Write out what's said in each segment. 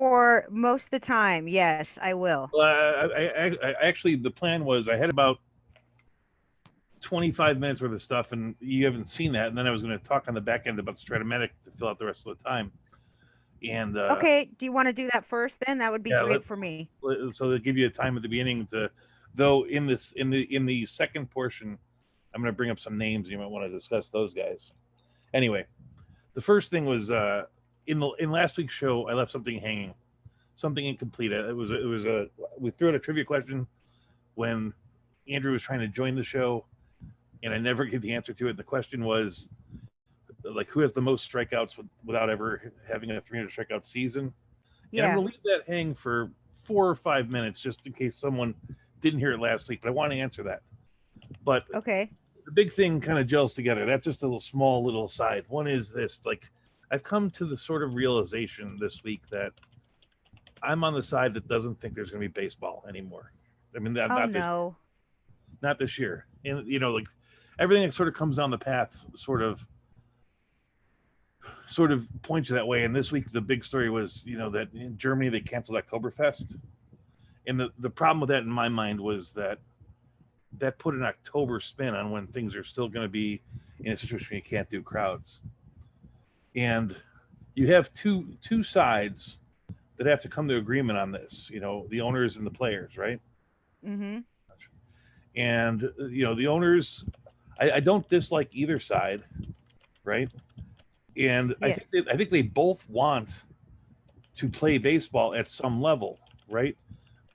for most of the time. Yes, I will. Actually, the plan was I had about 25 minutes worth of stuff, and you haven't seen that. And then I was going to talk on the back end about Stratomatic to fill out the rest of the time. And Okay, do you want to do that first then? That would be yeah, great for me. so they'll give you a time at the beginning to, though in the second portion, I'm going to bring up some names. You might want to discuss those guys. Anyway, the first thing was in last week's show, I left something hanging, something incomplete. We threw out a trivia question when Andrew was trying to join the show, and I never gave the answer to it. The question was, like, who has the most strikeouts without ever having a 300 strikeout season? And I'm Yeah. going to leave that hang for 4 or 5 minutes just in case someone didn't hear it last week, but I want to answer that. But Okay. the big thing kind of gels together. That's just a small little aside. One is this, like, I've come to the sort of realization this week that I'm on the side that doesn't think there's going to be baseball anymore. I mean, Oh no. not this year. And, like, everything that sort of comes down the path sort of points that way. And this week, the big story was, that in Germany, they canceled Oktoberfest. And the problem with that in my mind was that put an October spin on when things are still going to be in a situation where you can't do crowds. And you have two sides that have to come to agreement on this, the owners and the players, right? Mm-hmm. And, the owners, I don't dislike either side, right? And Yeah. I think they both want to play baseball at some level, right?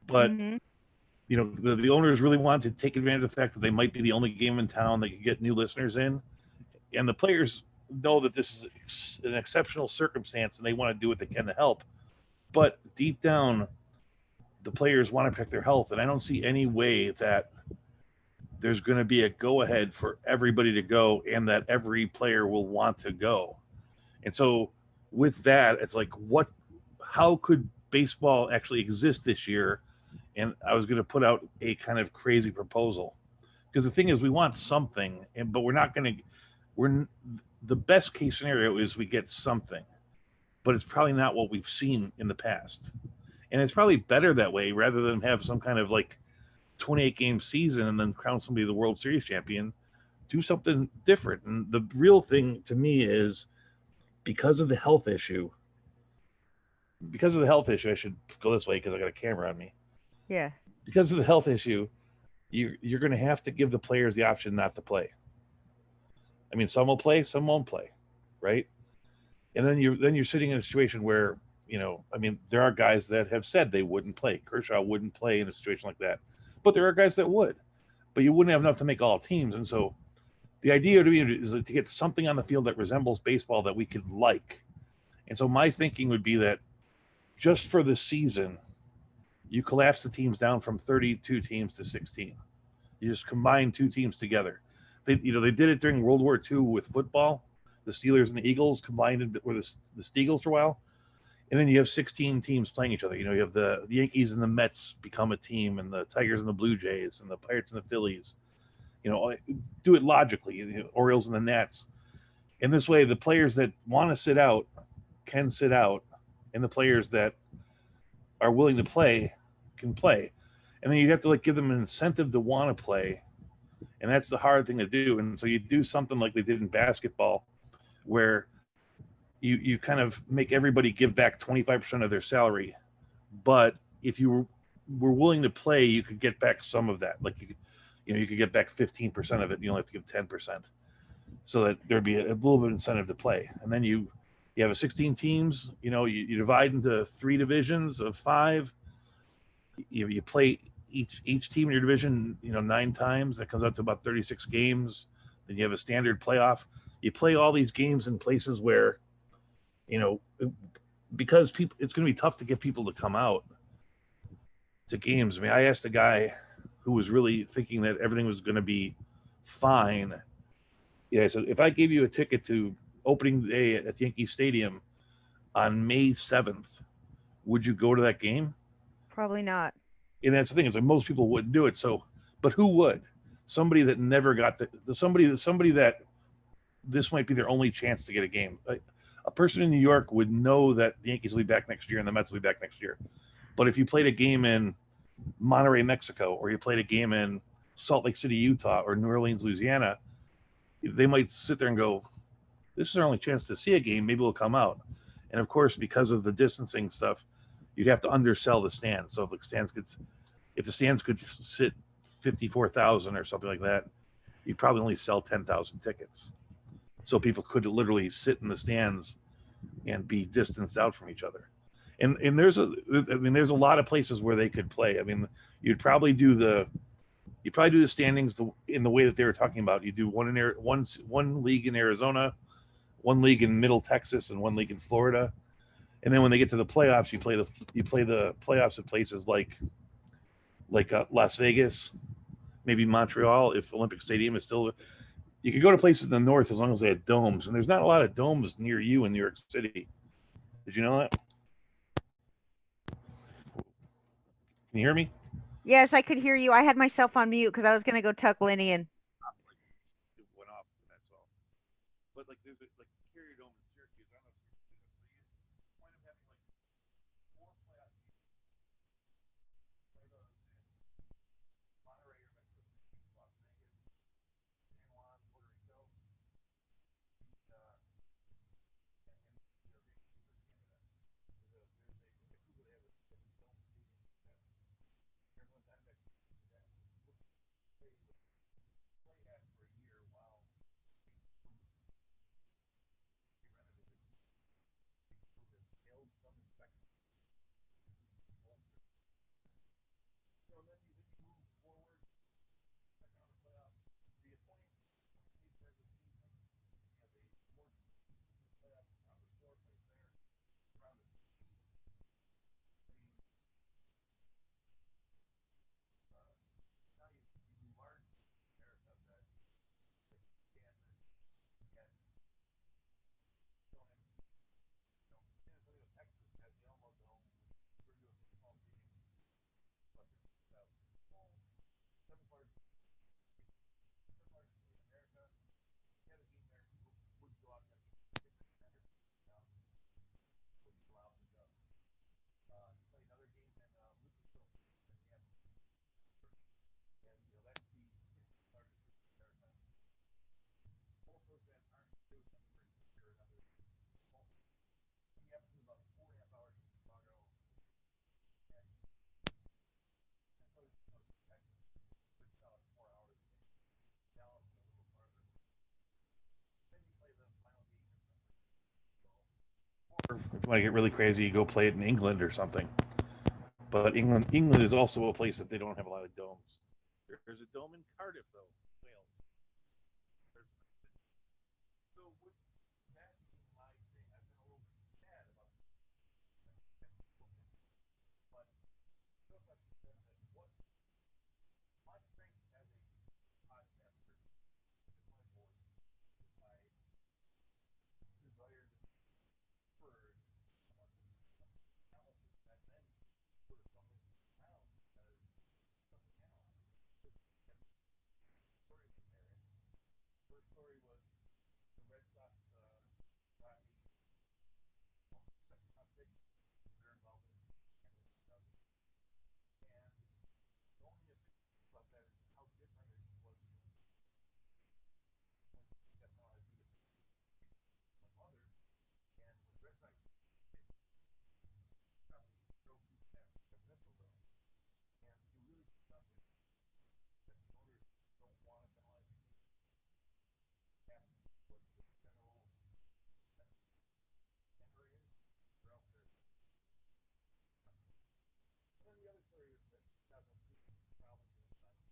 But Mm-hmm. the owners really want to take advantage of the fact that they might be the only game in town that can get new listeners in, and the players know that this is an exceptional circumstance and they want to do what they can to help. But deep down, the players want to protect their health, and I don't see any way that there's going to be a go-ahead for everybody to go and that every player will want to go. And so with that, it's like, how could baseball actually exist this year? And I was going to put out a kind of crazy proposal, because the thing is, we want something, but the best case scenario is we get something, but it's probably not what we've seen in the past. And it's probably better that way rather than have some kind of like 28 game season and then crown somebody the World Series champion. Do something different. And the real thing to me is, because of the health issue, I should go this way because I got a camera on me. Yeah. Because of the health issue, you're going to have to give the players the option not to play. I mean, some will play, some won't play, right? And then you're sitting in a situation where, there are guys that have said they wouldn't play. Kershaw wouldn't play in a situation like that, but there are guys that would. But you wouldn't have enough to make all teams, and so the idea to me is to get something on the field that resembles baseball that we could like. And so my thinking would be that just for the season, you collapse the teams down from 32 teams to 16. You just combine two teams together. They did it during World War II with football. The Steelers and the Eagles combined with the Steagles for a while. And then you have 16 teams playing each other. You have the Yankees and the Mets become a team, and the Tigers and the Blue Jays, and the Pirates and the Phillies. Do it logically, Orioles and the Nats. And this way, the players that want to sit out can sit out, and the players that are willing to play can play. And then you have to give them an incentive to want to play. And that's the hard thing to do. And so you do something like they did in basketball, where you kind of make everybody give back 25% of their salary. But if you were willing to play, you could get back some of that. Like you could get back 15% of it. You only have to give 10%, so that there'd be a little bit of incentive to play. And then you have 16 teams. You divide into 3 divisions of 5. You play each team in your division, 9 times. That comes out to about 36 games. Then you have a standard playoff. You play all these games in places where, because it's going to be tough to get people to come out to games. I mean, I asked a guy who was really thinking that everything was going to be fine. Yeah, so if I gave you a ticket to opening day at Yankee Stadium on May 7th, would you go to that game? Probably not. And that's the thing, is that most people wouldn't do it. So, but who would? Somebody that never got somebody that this might be their only chance to get a game. A person in New York would know that the Yankees will be back next year and the Mets will be back next year. But if you played a game in Monterey, Mexico, or you played a game in Salt Lake City, Utah, or New Orleans, Louisiana, they might sit there and go, "This is our only chance to see a game. Maybe we'll come out." And of course, because of the distancing stuff, you'd have to undersell the stands. So if the stands could sit 54,000 or something like that, you'd probably only sell 10,000 tickets. So people could literally sit in the stands and be distanced out from each other. And there's a lot of places where they could play. I mean, you'd probably do the standings in the way that they were talking about. You do one league in Arizona, one league in Middle Texas, and one league in Florida. And then when they get to the playoffs, you play the playoffs at places like Las Vegas, maybe Montreal if Olympic Stadium is still. You could go to places in the north as long as they had domes, and there's not a lot of domes near you in New York City. Did you know that? Can you hear me? Yes, I could hear you. I had myself on mute because I was gonna go tuck Lenny in. It went off. That's all. But like there's like Carrier Dome in Syracuse. I don't know if you wind up having like four playoff games. Play those in Monterey or Mexico City, Las Vegas, San Juan, Puerto Rico, uh, and Vancouver, Canada. Vancouver, they have a dome stadium that Arizona Diamondbacks used that. They would play at for a year while they renovated. They failed some inspections. So then you move forward, second round of playoffs. So you have 20 games regular season. You have a fourth in the playoffs, round of four plays there, round of 16 plays. Uh, now you do March. America does that. Like Wisconsin, you got don't have San Antonio, Texas has the Alamo Dome, which is turned into a baseball stadium, but it's small. Seventh largest seventh largest city in America. If you had a game there, people would go out and have games. If the Commanders wouldn't allow them to go. You play another game in Lucasville, Minneapolis, and that's the 16th largest city in America. Both those events aren't really something where you consider another small city. Minneapolis is about 4.5 hours from Chicago, and St. Louis, Texas, is about 4 hours away. Dallas is a little farther away. Then you play the final game in San Francisco. Or if you want to get really crazy, you go play it in England or something. But England is also a place that they don't have a lot of domes. There's a dome in Cardiff though, Wales. So with that being my thing, I've been a little bit sad about the but I also have to say that what my strength as a podcaster is my voice, is my desire to be heard, analysis that then sort of stumbles around because something analyzed. This weekend, stories in there. And first story was the Red Sox got a second round pick. They're involved in scandal and stuff. And the only thing about that is how different it was when that's not I do this with my mother. And when the Red Sox pick, probably drove through San Francisco. And you really see something that the owners don't want to penalize people. Half what the general tenor is, or else they're nothing. And then the other story is that 2002 problems in the sun.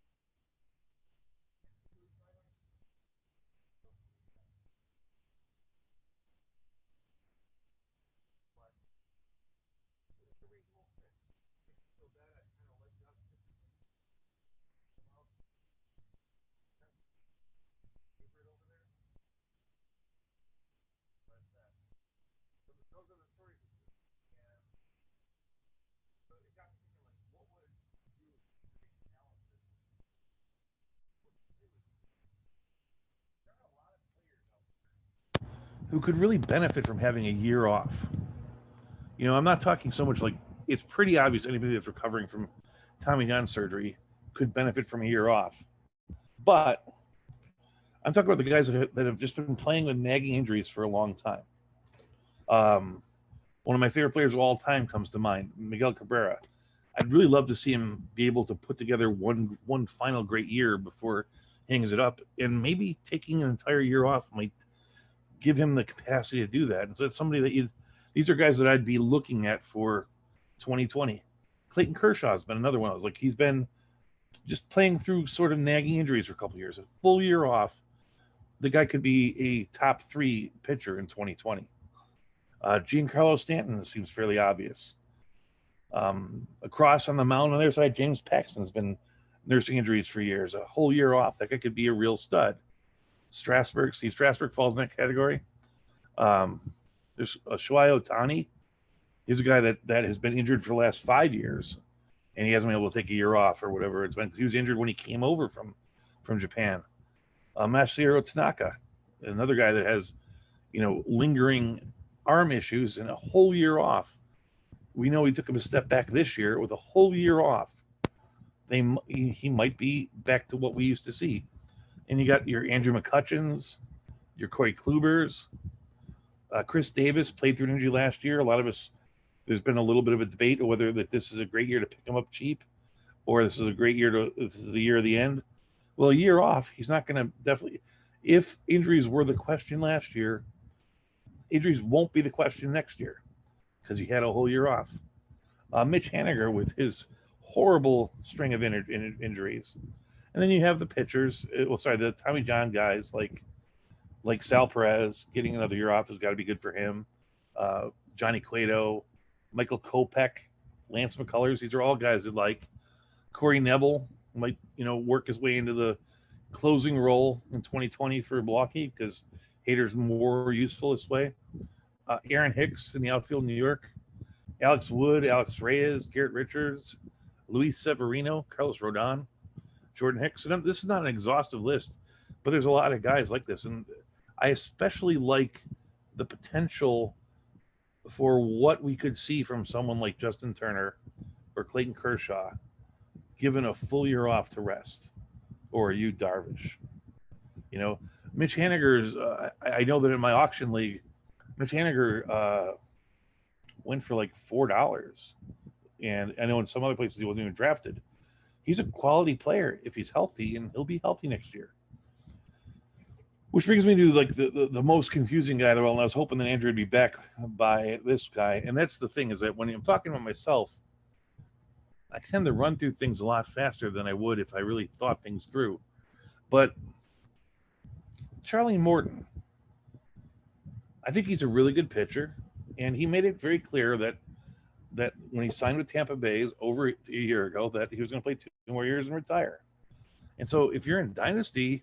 And to be really quite honest, I don't believe that. But the Rays won't fit. Makes me feel bad. I kind of like Josh Richardson. Somehow, kind of favorite over there. But those are the stories this week. And so it got me thinking, like, what would you do if you did an analysis? What would you say was there are a lot of players out there who could really benefit from having a year off. I'm not talking so much like it's pretty obvious anybody that's recovering from Tommy John surgery could benefit from a year off. But I'm talking about the guys that have just been playing with nagging injuries for a long time. One of my favorite players of all time comes to mind, Miguel Cabrera. I'd really love to see him be able to put together one final great year before he hangs it up, and maybe taking an entire year off might give him the capacity to do that. And so it's somebody that these are guys that I'd be looking at for 2020. Clayton Kershaw's been another one. I was like, he's been just playing through sort of nagging injuries for a couple of years. A full year off, the guy could be a top 3 pitcher in 2020. Giancarlo Stanton seems fairly obvious. Across on the mound on their side, James Paxton's been nursing injuries for years. A whole year off. That guy could be a real stud. Steve Strasburg falls in that category. There's Shohei Ohtani. He's a guy that has been injured for the last 5 years, and he hasn't been able to take a year off or whatever it's been. He was injured when he came over from Japan. Masahiro Tanaka, another guy that has, lingering arm issues and a whole year off. We know he took him a step back this year with a whole year off. He might be back to what we used to see. And you got your Andrew McCutchens, your Corey Klubers. Chris Davis played through an injury last year. A lot of us, there's been a little bit of a debate of whether that this is a great year to pick him up cheap, or this is the year of the end. Well, a year off, he's not going to definitely. If injuries were the question last year, injuries won't be the question next year because he had a whole year off. Mitch Haniger with his horrible string of injuries. And then you have the pitchers. The Tommy John guys like Sal Perez getting another year off has got to be good for him. Johnny Cueto, Michael Kopech, Lance McCullers. These are all guys that like. Corey Nebel might, work his way into the closing role in 2020 for Milwaukee because Hader's more useful this way. Aaron Hicks in the outfield in New York. Alex Wood, Alex Reyes, Garrett Richards, Luis Severino, Carlos Rodon, Jordan Hicks. And this is not an exhaustive list, but there's a lot of guys like this. And I especially like the potential for what we could see from someone like Justin Turner or Clayton Kershaw given a full year off to rest, or Yu Darvish. Mitch Haniger's, I know that in my auction league, Mitch Haniger went for like $4. And I know in some other places he wasn't even drafted. He's a quality player if he's healthy, and he'll be healthy next year. Which brings me to like the most confusing guy of the world. And I was hoping that Andrew would be back by this guy. And that's the thing, is that when I'm talking about myself, I tend to run through things a lot faster than I would if I really thought things through. But Charlie Morton, I think he's a really good pitcher, and he made it very clear that when he signed with Tampa Bay over a year ago, that he was going to play 2 more years and retire. And so if you're in Dynasty,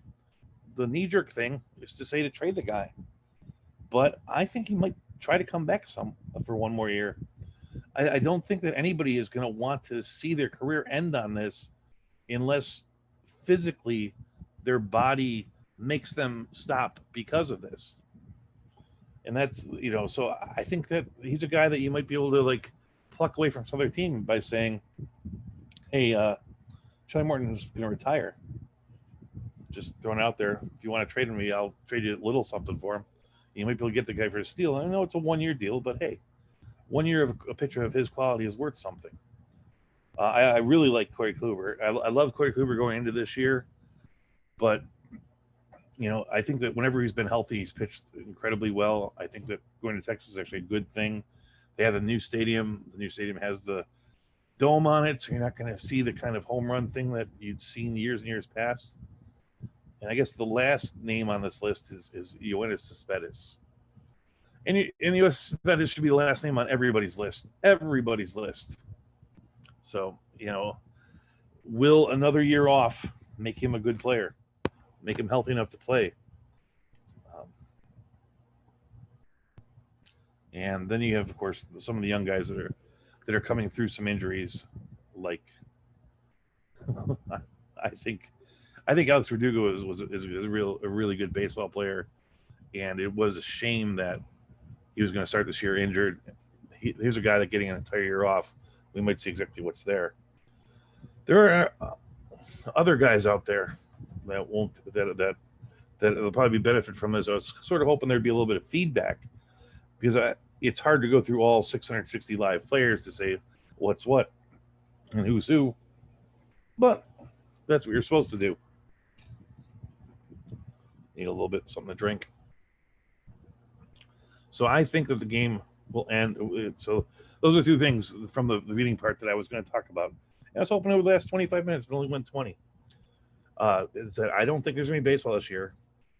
the knee-jerk thing is to say to trade the guy. But I think he might try to come back for 1 more year. I don't think that anybody is going to want to see their career end on this unless physically their body makes them stop because of this. And that's, so I think that he's a guy that you might be able to like pluck away from some other team by saying, hey, Charlie Morton's going to retire. Just throwing it out there. If you want to trade me, I'll trade you a little something for him. You might be able to get the guy for a steal. I know it's a 1-year deal, but hey, 1 year of a pitcher of his quality is worth something. I really like Corey Kluber. I love Corey Kluber going into this year, but I think that whenever he's been healthy, he's pitched incredibly well. I think that going to Texas is actually a good thing. They have a new stadium. The new stadium has the dome on it, so you're not going to see the kind of home run thing that you'd seen years and years past. And I guess the last name on this list is Yoenis Cespedes. And Yoenis Cespedes should be the last name on everybody's list. Everybody's list. So, will another year off make him a good player? Make him healthy enough to play? And then you have, of course, some of the young guys that are coming through some injuries. Like, I think Alex Verdugo is a really good baseball player, and it was a shame that he was going to start this year injured. Here's a guy that getting an entire year off. We might see exactly what's there. There are other guys out there that won't that will probably benefit from this. I was sort of hoping there'd be a little bit of feedback because it's hard to go through all 660 live players to say what's what and who's who, but that's what you're supposed to do. Need a little bit something to drink. So I think that the game will end. So those are two things from the beginning part that I was going to talk about. And I was hoping over the last 25 minutes, but only went 20. Is that I don't think there's any baseball this year.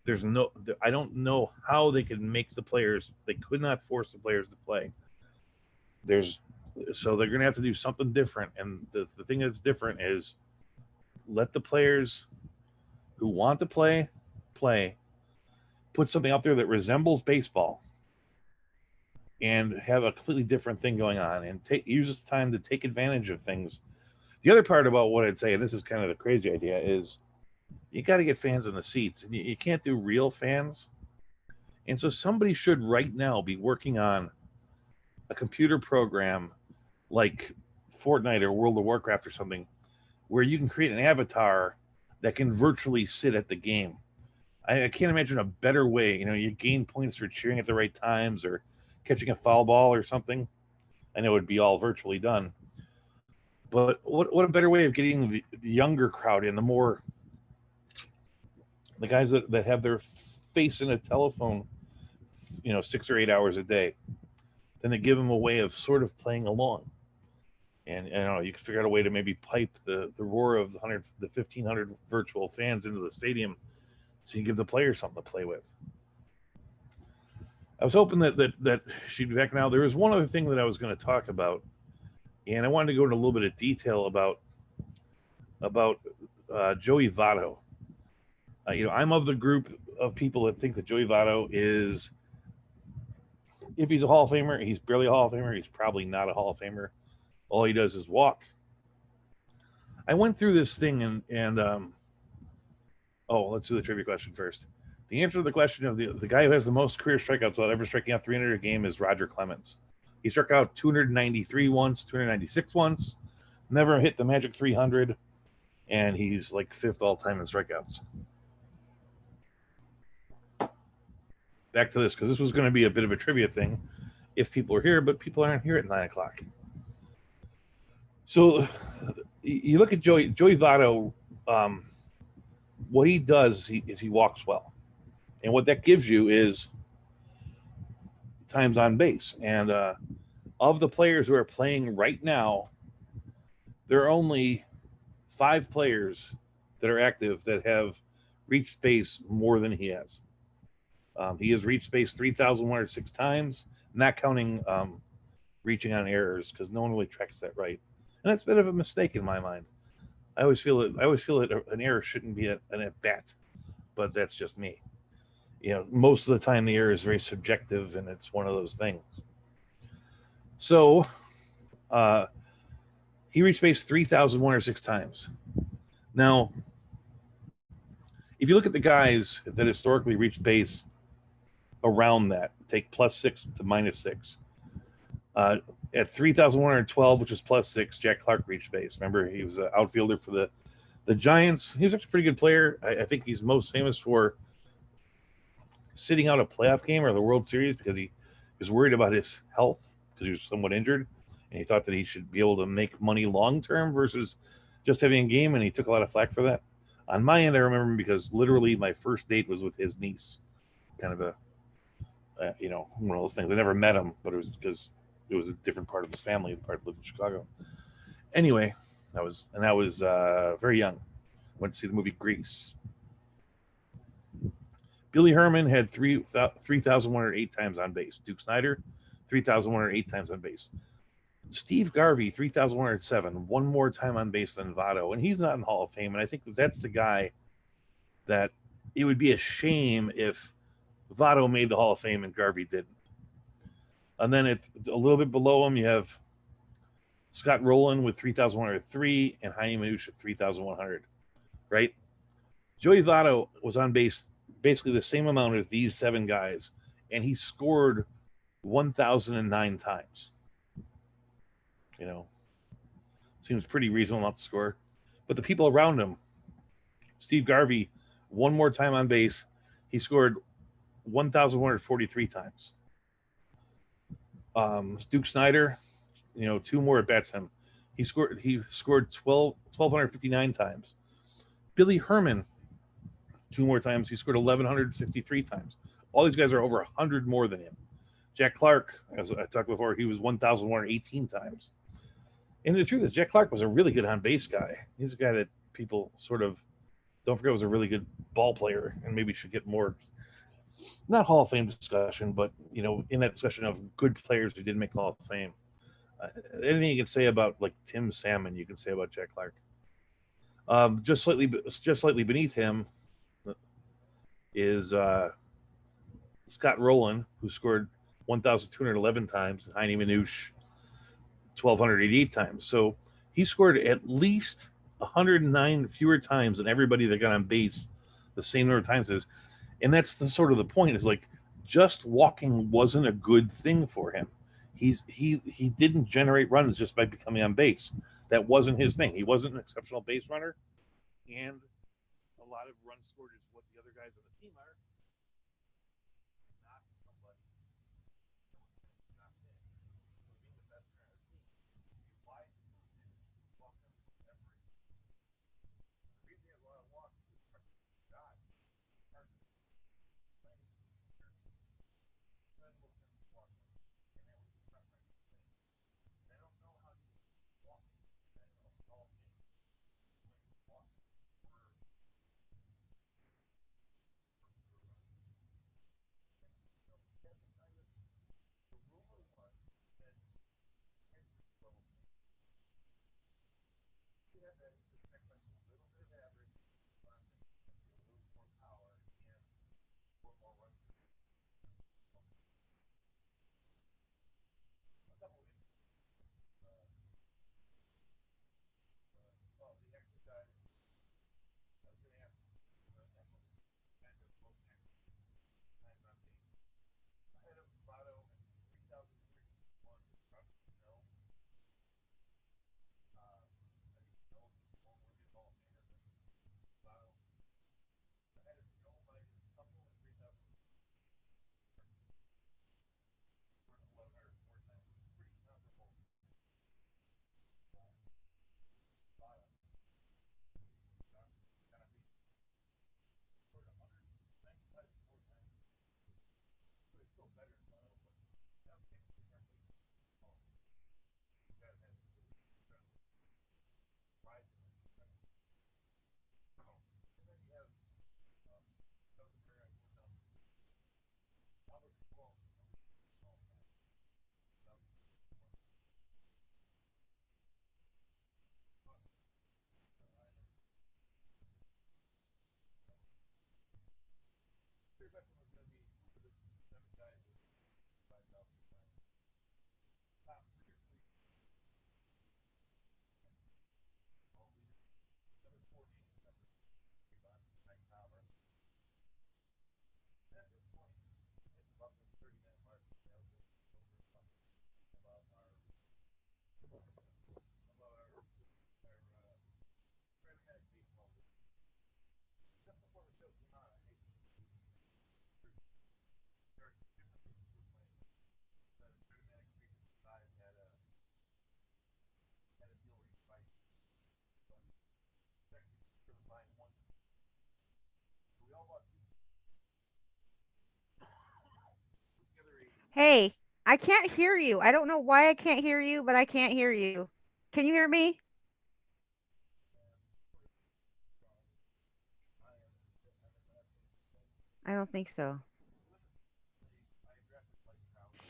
I don't know how they could make the players. They could not force the players to play. So they're going to have to do something different. And the thing that's different is let the players who want to play, put something out there that resembles baseball and have a completely different thing going on and use this time to take advantage of things. The other part about what I'd say, and this is kind of a crazy idea, is you got to get fans in the seats, and you can't do real fans. And so somebody should right now be working on a computer program like Fortnite or World of Warcraft or something where you can create an avatar that can virtually sit at the game. I can't imagine a better way. You gain points for cheering at the right times or catching a foul ball or something. I know it'd be all virtually done. But what a better way of getting the younger crowd in, the guys that have their face in a telephone, 6 or 8 hours a day, than to give them a way of sort of playing along. And you can figure out a way to maybe pipe the roar of the 1,500 virtual fans into the stadium so you give the players something to play with. I was hoping that she'd be back now. There was one other thing that I was going to talk about, and I wanted to go into a little bit of detail about Joey Votto. I'm of the group of people that think that Joey Votto is, if he's a Hall of Famer, he's barely a Hall of Famer. He's probably not a Hall of Famer. All he does is walk. I went through this thing and let's do the trivia question first. The answer to the question of the guy who has the most career strikeouts without ever striking out 300 a game is Roger Clemens. He struck out 293 once, 296 once, never hit the magic 300, and he's like fifth all time in strikeouts. Back to this, because this was going to be a bit of a trivia thing if people are here, but people aren't here at 9 o'clock. So you look at Joey Votto, what he does is he walks well. And what that gives you is times on base. And of the players who are playing right now, there are only 5 players that are active that have reached base more than he has. He has reached base 3,106 times, not counting reaching on errors, because no one really tracks that right. And that's a bit of a mistake in my mind. I always feel that an error shouldn't be an at-bat, but that's just me. Most of the time the error is very subjective, and it's one of those things. So he reached base 3,106 times. Now, if you look at the guys that historically reached base around that, take +6 to -6. At 3,112, which is +6, Jack Clark reached base. Remember, he was an outfielder for the Giants. He was actually a pretty good player. I think he's most famous for sitting out a playoff game or the World Series because he was worried about his health because he was somewhat injured, and he thought that he should be able to make money long-term versus just having a game, and he took a lot of flack for that. On my end, I remember him because literally my first date was with his niece. Kind of a, one of those things. I never met him, but it was because it was a different part of his family, the part that lived in Chicago. Anyway, I was very young. Went to see the movie Grease. Billy Herman had 3,108 times on base. Duke Snider, 3,108 times on base. Steve Garvey, 3,107, one more time on base than Votto, and he's not in Hall of Fame. And I think that's the guy that it would be a shame if Votto made the Hall of Fame and Garvey didn't. And then it's a little bit below him, you have Scott Rowland with 3,103 and Jaime Manush at 3,100, right? Joey Votto was on base basically the same amount as these 7 guys, and he scored 1,009 times. You know, seems pretty reasonable not to score. But the people around him, Steve Garvey, one more time on base, he scored 1,143 times. Duke Snyder, 2 more at bats him. He scored 1,259 times. Billy Herman, 2 more times. He scored 1,163 times. All these guys are over 100 more than him. Jack Clark, as I talked before, he was 1,118 times. And the truth is, Jack Clark was a really good on base guy. He's a guy that people sort of don't forget was a really good ball player and maybe should get more, not Hall of Fame discussion, but in that discussion of good players who didn't make the Hall of Fame. Anything you can say about like Tim Salmon, you can say about Jack Clark. Just slightly beneath him is Scott Rowland, who scored 1,211 times, and Heine Manouche 1,288 times. So he scored at least 109 fewer times than everybody that got on base the same number of times as. And that's the sort of the point is like just walking wasn't a good thing for him. He didn't generate runs just by becoming on base. That wasn't his thing. He wasn't an exceptional base runner, and a lot of runs scored is what the other guys on the team are. Not somebody not him. So being the best player on the team, why walk them every. The reason he has a lot of walks is God. Hey, I can't hear you. I don't know why I can't hear you, but I can't hear you. Can you hear me? I don't think so.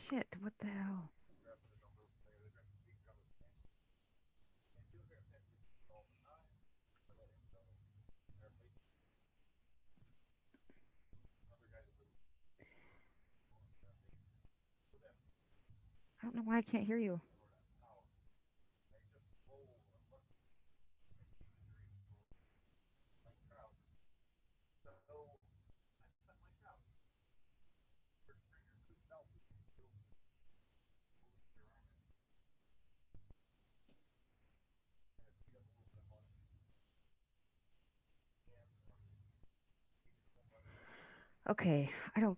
Shit, what the hell? I don't know why I can't hear you. Okay, I don't.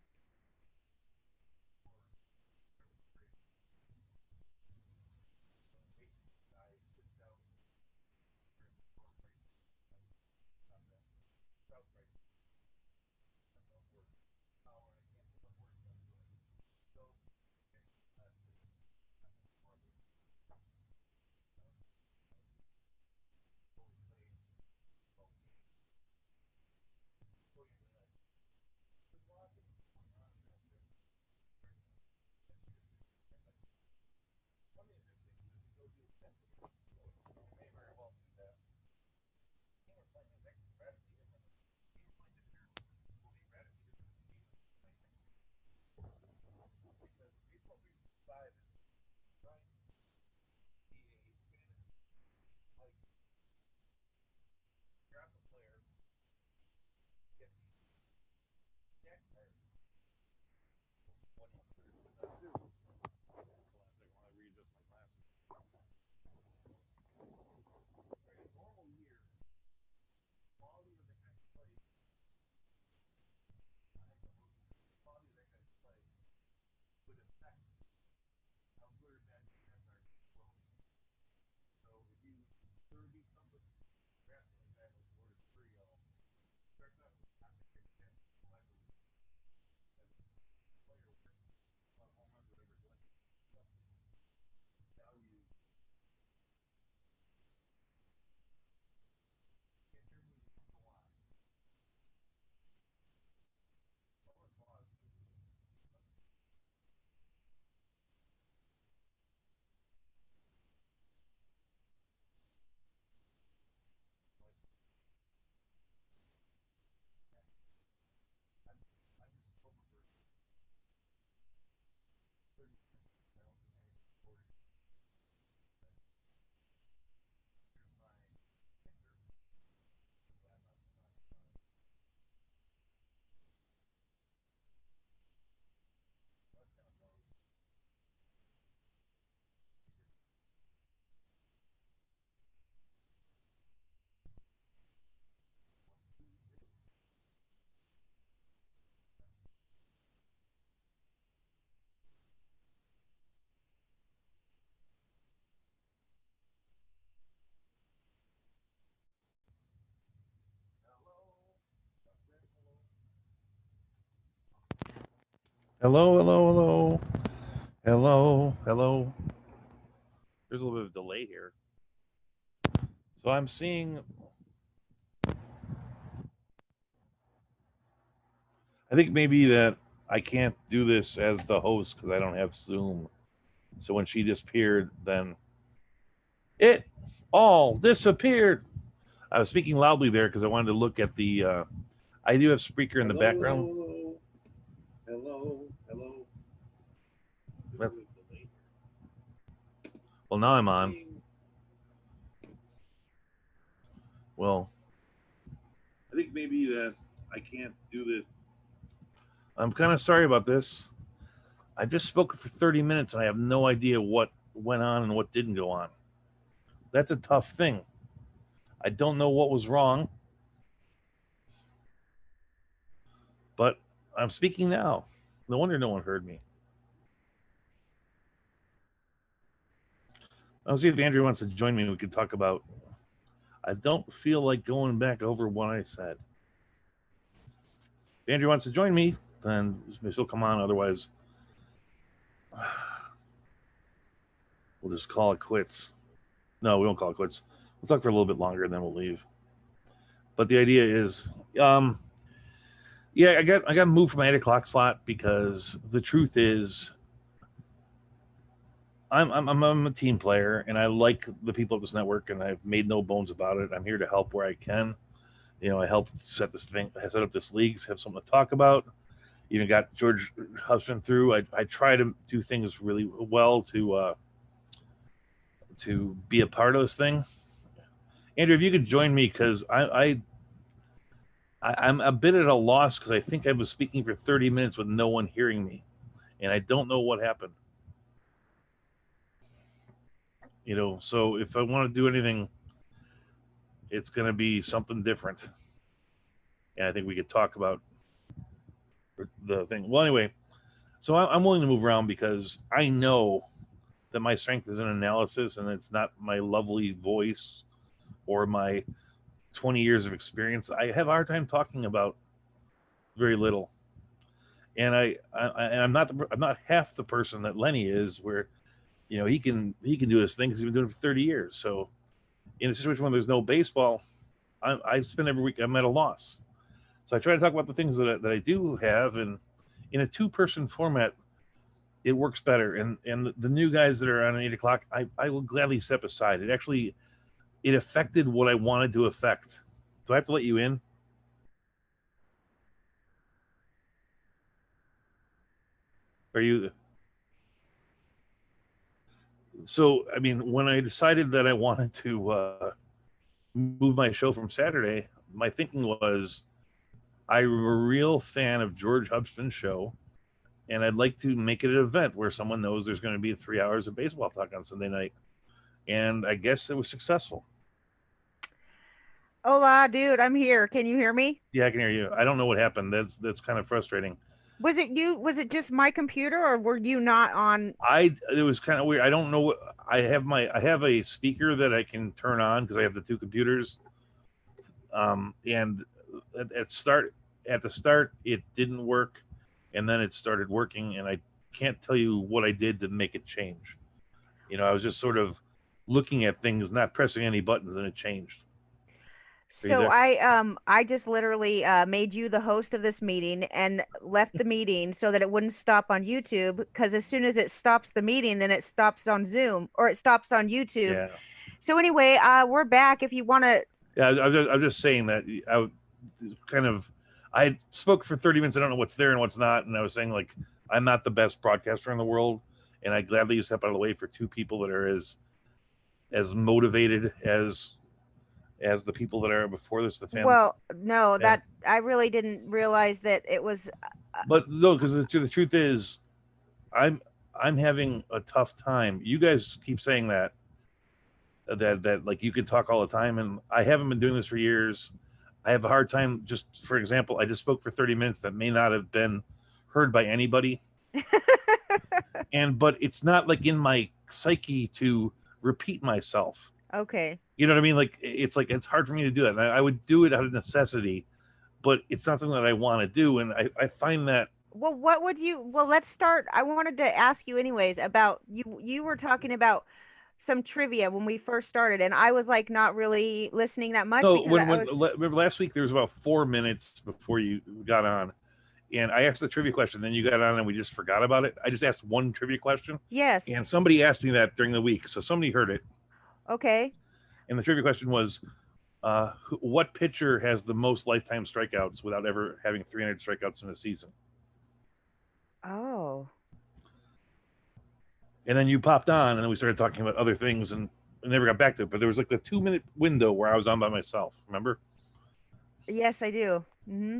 Hello, hello, hello, hello, hello. There's a little bit of delay here. So I'm seeing. I think maybe that I can't do this as the host because I don't have Zoom. So when she disappeared, then it all disappeared. I was speaking loudly there because I wanted to look at the. I do have speaker in the background. Hello, hello. Well, now I'm on. Well, I think maybe that I can't do this. I'm kind of sorry about this. I've just spoken for 30 minutes and I have no idea what went on and what didn't go on. That's a tough thing. I don't know what was wrong, but I'm speaking now. No wonder no one heard me. I'll see if Andrew wants to join me and we can talk about. I don't feel like going back over what I said. If Andrew wants to join me, then he'll come on. Otherwise, we'll just call it quits. No, we won't call it quits. We'll talk for a little bit longer and then we'll leave. But the idea is, yeah, I got moved from my 8 o'clock slot because the truth is, I'm a team player and I like the people of this network and I've made no bones about it. I'm here to help where I can. You know, I helped set up this league, have something to talk about. Even got George Husband through. I try to do things really well to be a part of this thing. Andrew, if you could join me, because I'm a bit at a loss because I think I was speaking for 30 minutes with no one hearing me, and I don't know what happened. You know, so if I want to do anything, it's going to be something different. And I think we could talk about the thing. Well, anyway, so I'm willing to move around because I know that my strength is in analysis, and it's not my lovely voice or my 20 years of experience. I have a hard time talking about very little, and I'm not half the person that Lenny is, where he can do his thing because he's been doing it for 30 years. So in a situation when there's no baseball, I spend every week I'm at a loss. So I try to talk about the things that I do have, and in a 2-person format, it works better. And the new guys that are on at 8 o'clock, I will gladly step aside. It affected what I wanted to affect. Do I have to let you in? Are you? So I mean, when I decided that I wanted to move my show from Saturday, my thinking was I'm a real fan of George Hubsman's show, and I'd like to make it an event where someone knows there's going to be 3 hours of baseball talk on Sunday night. And I guess it was successful. Hola, dude, I'm here. Can you hear me? Yeah, I can hear you. I don't know what happened. That's kind of frustrating. Was it you? Was it just my computer, or were you not on? It was kind of weird. I don't know what I have a speaker that I can turn on because I have the 2 computers. And at the start it didn't work, and then it started working, and I can't tell you what I did to make it change. I was just sort of looking at things, not pressing any buttons, and it changed. So I just literally made you the host of this meeting and left the meeting so that it wouldn't stop on YouTube, because as soon as it stops the meeting, then it stops on Zoom, or it stops on YouTube. Yeah. So anyway, we're back. If you want to. Yeah, I'm just saying that I spoke for 30 minutes. I don't know what's there and what's not, and I was saying, like, I'm not the best broadcaster in the world, and I gladly step out of the way for 2 people that are as motivated as the people that are before this, the fans. Well, no, that I really didn't realize that it was. But no, because the truth is, I'm having a tough time. You guys keep saying that like you can talk all the time, and I haven't been doing this for years. I have a hard time. Just for example, I just spoke for 30 minutes that may not have been heard by anybody. But it's not like in my psyche to repeat myself. Okay. You know what I mean? Like it's hard for me to do that. And I would do it out of necessity, but it's not something that I want to do. And I find that. Well, what would you? Well, let's start. I wanted to ask you anyways about you. You were talking about some trivia when we first started, and I was like not really listening that much. No, remember last week there was about 4 minutes before you got on, and I asked the trivia question. Then you got on, and we just forgot about it. I just asked one trivia question. Yes. And somebody asked me that during the week, so somebody heard it. Okay. And the trivia question was, what pitcher has the most lifetime strikeouts without ever having 300 strikeouts in a season? Oh. And then you popped on, and then we started talking about other things, and I never got back to it. But there was like the 2-minute window where I was on by myself. Remember? Yes, I do. Mm-hmm.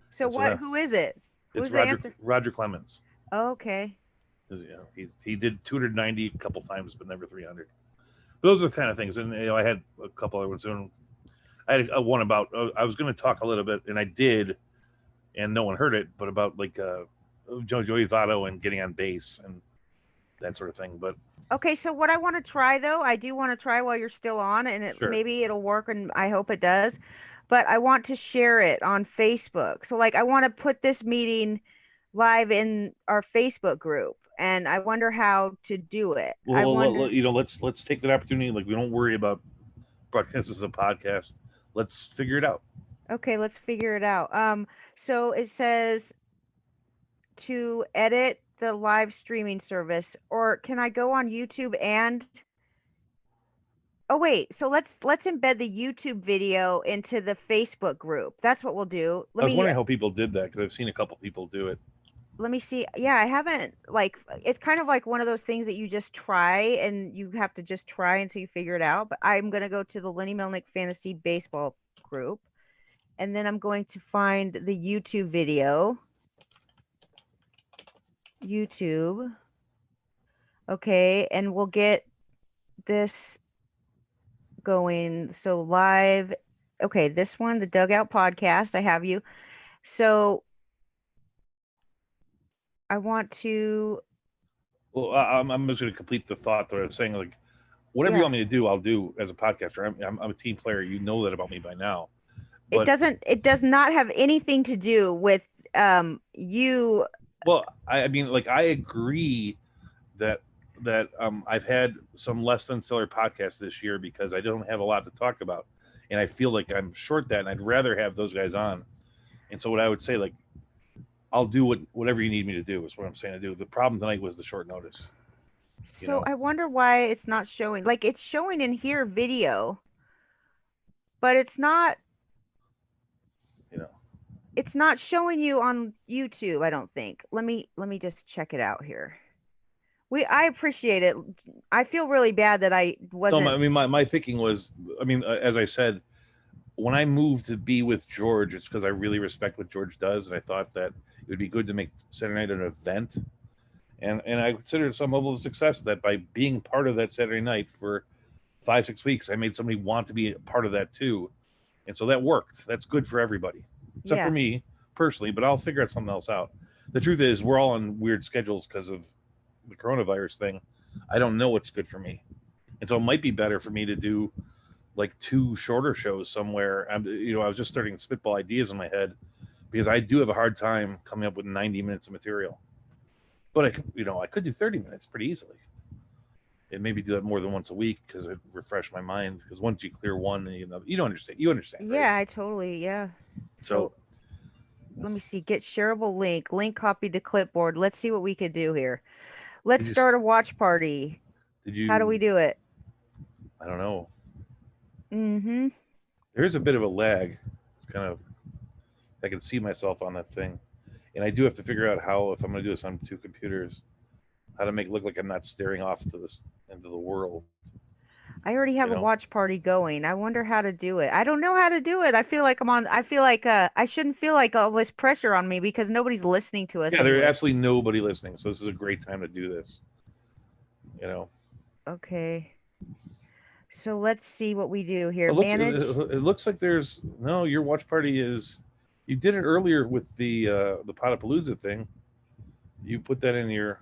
So who is it? Who's the answer? Roger Clemens. Oh, okay. He did 290 a couple times, but never 300. But those are the kind of things. And I had a couple other ones. I had one about I was going to talk a little bit, and I did, and no one heard it, but about like Joey Votto and getting on base and that sort of thing. But okay, so what I want to try, though, I do want to try while you're still on, and Sure. maybe it'll work, and I hope it does. But I want to share it on Facebook. So, like, I want to put this meeting live in our Facebook group, and I wonder how to do it. let's take that opportunity. Like, we don't worry about broadcast as a podcast. Let's figure it out. Okay, let's figure it out. So it says to edit the live streaming service, or can I go on YouTube and? Oh wait, so let's embed the YouTube video into the Facebook group. That's what we'll do. I was wondering how people did that, because I've seen a couple people do it. Let me see. Yeah, I haven't, like, it's kind of like one of those things that you just try, and you have to just try until you figure it out. But I'm going to go to the Lenny Melnick Fantasy Baseball group, and then I'm going to find the YouTube video. YouTube. Okay, and we'll get this going. So live. Okay, this one, the Dougout Podcast. I have you. So I want to. Well, I'm just going to complete the thought that I was saying. Like, whatever you Yeah. want me to do, I'll do as a podcaster. I'm a team player. You know that about me by now. It But doesn't. It does not have anything to do with you. well, I mean, like, I agree that I've had some less than stellar podcasts this year because I don't have a lot to talk about, and I feel like I'm short that, and I'd rather have those guys on. And so, what I would say, like, I'll do whatever you need me to do. Is what I'm saying to do. The problem tonight was the short notice. You So know, I wonder why it's not showing. Like it's showing in here video, but it's not. you know. It's not showing you on YouTube. I don't think. Let me just check it out here. I appreciate it. I feel really bad that I No, wasn't. my thinking was, I mean, as I said, when I moved to be with George, it's because I really respect what George does, and I thought that it would be good to make Saturday night an event, and I considered some level of success that by being part of that Saturday night for 5 6 weeks, I made somebody want to be a part of that too, and so that worked. That's good for everybody, except for Yeah. me personally. But I'll figure out something else out. The truth is, we're all on weird schedules because of the coronavirus thing. I don't know what's good for me, and so it might be better for me to do like two shorter shows somewhere. I was just starting to spitball ideas in my head because I do have a hard time coming up with 90 minutes of material. But I could do 30 minutes pretty easily, and maybe do that more than once a week because it refresh my mind. Because once you clear one, you don't understand. You understand, right? Yeah, I totally. Yeah. So So let me see. Get shareable link. Link copied to clipboard. Let's see what we could do here. Let's did you start a watch party. did How do we you? do it? I don't know. Mm-hmm. There is a bit of a lag. It's kind of I can see myself on that thing, and I do have to figure out how if I'm going to do this on two computers, how to make it look like I'm not staring off to this into the world. I already You have a know, watch party going. I wonder how to do it. I don't know how to do it. I feel like I feel like I shouldn't feel like all this pressure on me because nobody's listening to us yeah, there's anyway. absolutely nobody listening, so this is a great time to do this. You know, Okay. So let's see what we do here. it looks it, Manage. it looks like there's no your watch party is you did it earlier with the Potapalooza thing. You put that in your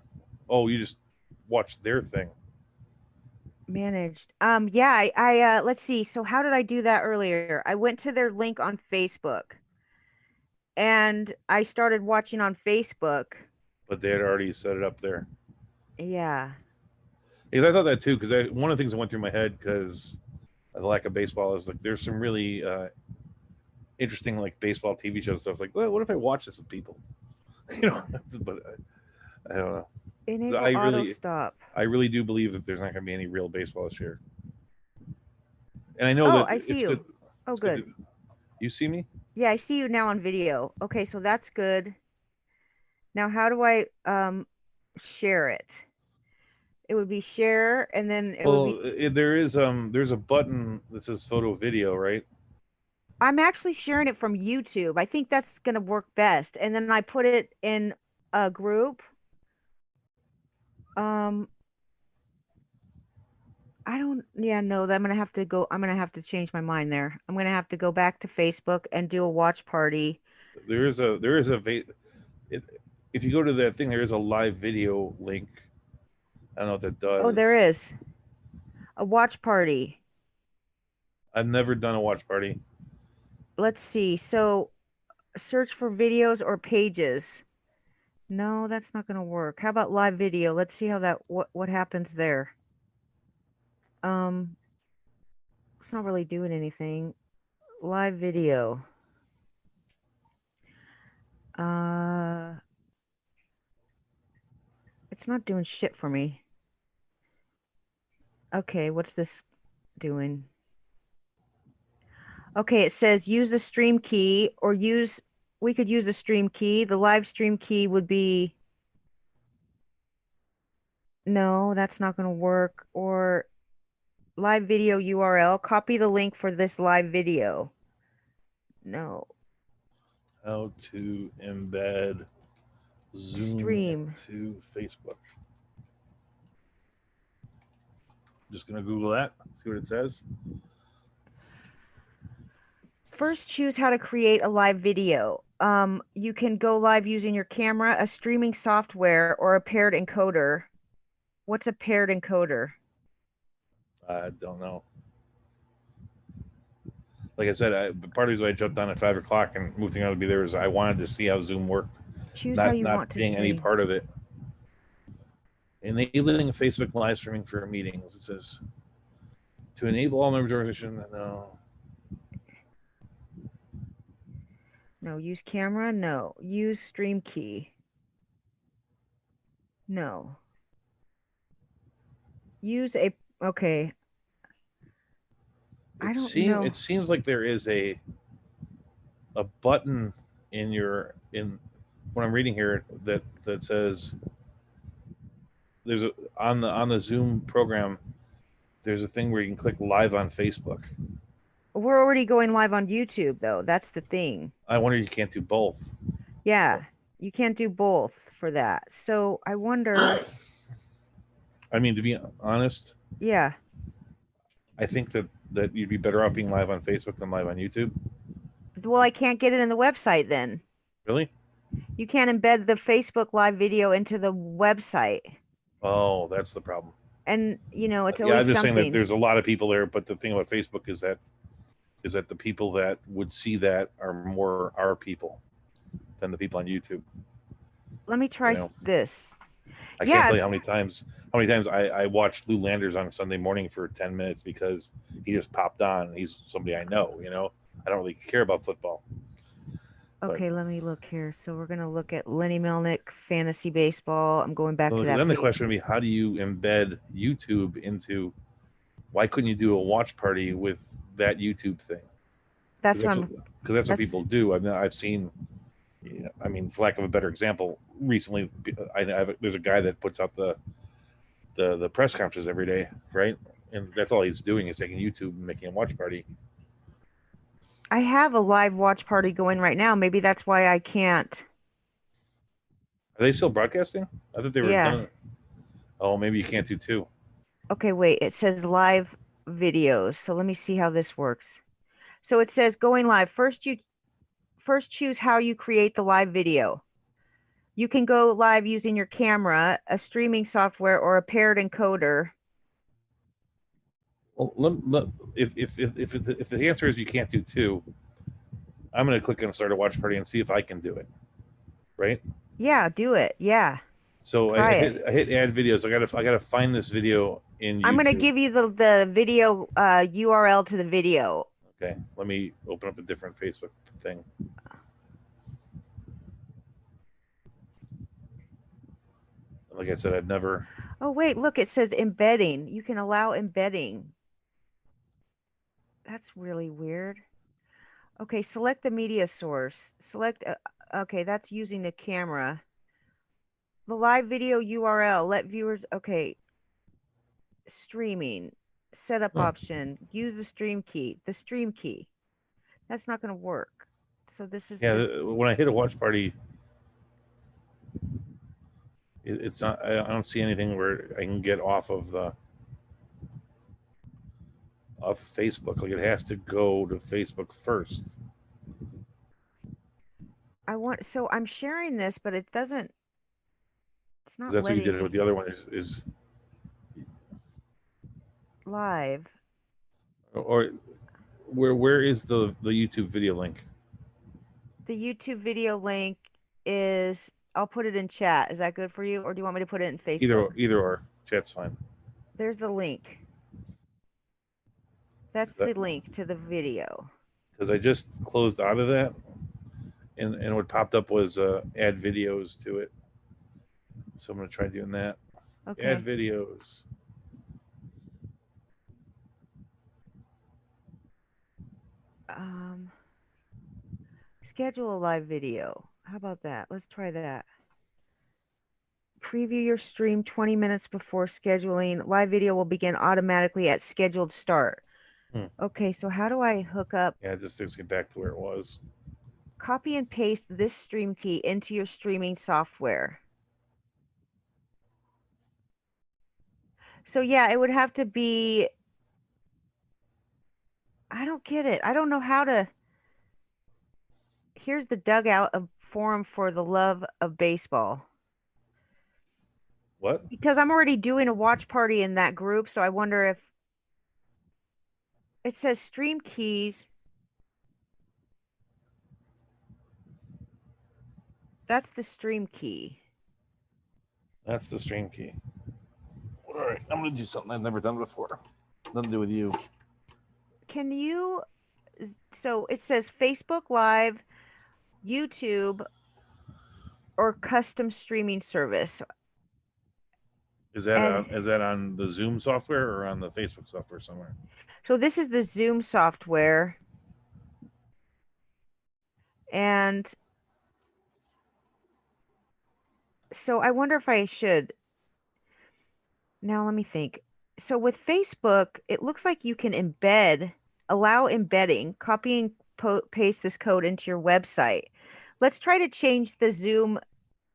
you just watched their thing. Managed. Yeah, I let's see. So how did I do that earlier? I went to their link on Facebook and I started watching on Facebook. But they had already set it up there. Yeah. Because I thought that too. Because one of the things that went through my head because of the lack of baseball is like there's some really interesting like baseball TV shows and stuff. Like, well, what if I watch this with people? you know, but I don't know. I Enable auto really, stop. I really do believe that there's not going to be any real baseball this year. And I know Oh, that I see it's good. you. Oh, It's good. good. You see me? Yeah, I see you now on video. Okay, so that's good. Now, how do I share it? It would be share and then it would Well, be there's a button that says photo video, right? I'm actually sharing it from YouTube. I think that's going to work best. And then I put it in a group. Um I don't yeah, no, I'm going to have to go I'm going to have to change my mind there. I'm going to have to go back to Facebook and do a watch party. It, if you go to that thing, there is a live video link. I don't know what that Oh, there does. is a watch party. I've never done a watch party. Let's see. So search for videos or pages. No, that's not going to work. How about live video? Let's see how that what happens there. Um, it's not really doing anything. Live video. Uh, it's not doing shit for me. Okay, what's this doing? Okay, it says use the stream key or use we could use the stream key. The live stream key would be no, that's not going to work. Or live video URL. Copy the link for this live video. No. How to embed Zoom Stream. to Facebook. Just gonna Google that. See what it says. First, choose how to create a live video. You can go live using your camera, a streaming software, or a paired encoder. What's a paired encoder? I don't know. Like I said, part of the reason I jumped on at 5 o'clock and moved things out to be there is I wanted to see how Zoom worked, Choose how you not want to being any stream. part of it. Enabling Facebook live streaming for meetings. It says to enable all members of the organization. No. No, use camera. No, use stream key. No. Use a, okay. I don't know. It seems like there is a button in what I'm reading here that says there's on the Zoom program. There's a thing where you can click live on Facebook. We're already going live on YouTube, though. That's the thing. I wonder you can't do both. Yeah, you can't do both for that. So I wonder. I mean, to be honest, Yeah. I think that you'd be better off being live on Facebook than live on YouTube. Well, I can't get it in the website then. Really? You can't embed the Facebook live video into the website. Oh, that's the problem. And, it's Yeah, always I'm just something. saying that there's a lot of people there, but the thing about Facebook is that the people that would see that are more our people than the people on YouTube. Let me try this. I can't tell you how many times I watched Lou Landers on Sunday morning for 10 minutes because he just popped on and he's somebody I know, I don't really care about football. Okay, let me look here. So we're going to look at Lenny Melnick, fantasy baseball. I'm going back to that. Then the question would be, how do you embed YouTube into, why couldn't you do a watch party with that YouTube thing? That's what people do. I've seen, for lack of a better example, recently, there's a guy that puts out the press conferences every day, right? And that's all he's doing is taking YouTube and making a watch party. I have a live watch party going right now. Maybe that's why I can't. Are they still broadcasting? I thought they were done. Oh, maybe you can't do two. Okay, wait. It says live videos. So let me see how this works. So it says going live. First choose how you create the live video. You can go live using your camera, a streaming software, or a paired encoder. Well, if the answer is you can't do two, I'm going to click on start a watch party and see if I can do it. Right? Yeah, do it. Yeah. So I hit add videos. I gotta find this video in YouTube. I'm going to give you the video URL to the video. Okay, let me open up a different Facebook thing. Like I said, I've never. Oh, wait, look, it says embedding. You can allow embedding. That's really weird. Okay, select the media source. Select, okay, that's using the camera. The live video URL, let viewers, okay. Streaming, setup option, use the stream key. The stream key. That's not going to work. So this is when I hit a watch party, it's not. I don't see anything where I can get off of Facebook. Like it has to go to Facebook first. So I'm sharing this, but it doesn't. It's not. That's what you did with the other one is live. Or where is the YouTube video link? The YouTube video link is, I'll put it in chat. Is that good for you? Or do you want me to put it in Facebook? Either or. Chat's fine. There's the link. That's the link to the video. Because I just closed out of that. And what popped up was add videos to it. So I'm going to try doing that. Okay. Add videos. Schedule a live video. How about that? Let's try that. Preview your stream 20 minutes before scheduling. Live video will begin automatically at scheduled start. Okay, so how do I hook up? Yeah, just get back to where it was. Copy and paste this stream key into your streaming software. So yeah, it would have to be, I don't get it. I don't know how to. Here's the Dugout, a forum for the love of baseball. What? Because I'm already doing a watch party in that group, so I wonder if it says stream keys. That's the stream key. That's the stream key. All right, I'm gonna do something I've never done before. Nothing to do with you. Can you? So it says Facebook Live, YouTube, or custom streaming service. Is that And on the Zoom software or on the Facebook software somewhere? so this is the Zoom software. And so I wonder if I should. Now let me think. So with Facebook, it looks like you can allow embedding, copy and paste this code into your website. Let's try to change the Zoom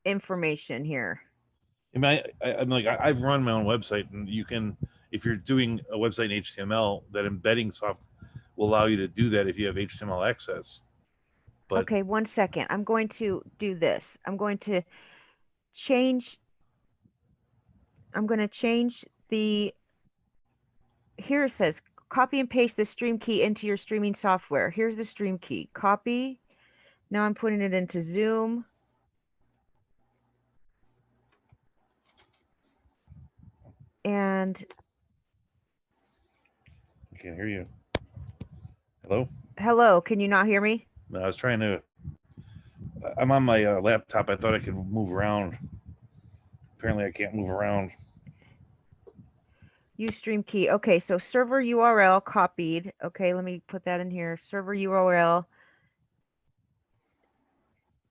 information here. I mean, I'm like, I've run my own website, and you can, if you're doing a website in HTML, that embedding soft will allow you to do that if you have HTML access. But Okay, 1 second. I'm going to do this. I'm going to change the, here it says copy and paste the stream key into your streaming software. Here's the stream key. Copy. Now I'm putting it into Zoom. And I can't hear you. Hello? hello, can you not hear me? No, I was trying to. I'm on my laptop. I thought I could move around. Apparently, I can't move around. Use stream key. Okay, so server URL copied. Okay, let me put that in here. Server URL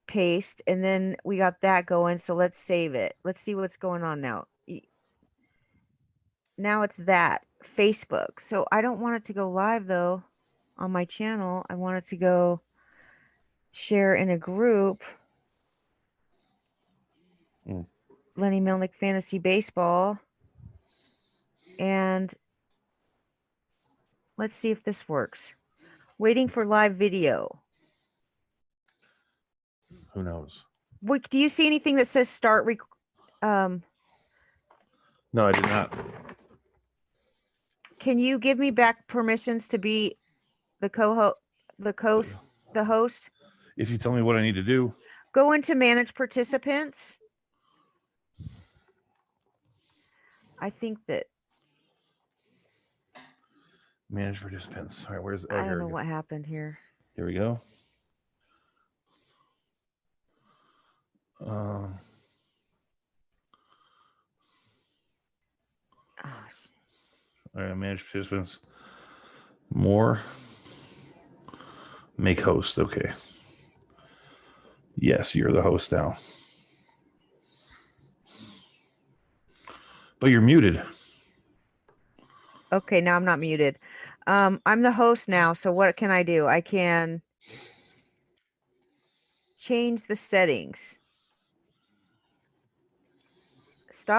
paste, and then we got that going. So let's save it. Let's see what's going on now. Now it's that Facebook. So I don't want it to go live though on my channel. I want it to go share in a group. Lenny Melnick Fantasy Baseball. And let's see if this works. Waiting for live video. Who knows? Wait, do you see anything that says start No, I did not. Can you give me back permissions to be the host? If you tell me what I need to do. Go into manage participants. I think that Manage participants. All right, where's? I don't know what happened here. Here we go. Oh, All right, manage participants. More. Make host. Okay. Yes, you're the host now. But you're muted. okay, now I'm not muted. I'm the host now, so what can I do? I can change the settings. Stop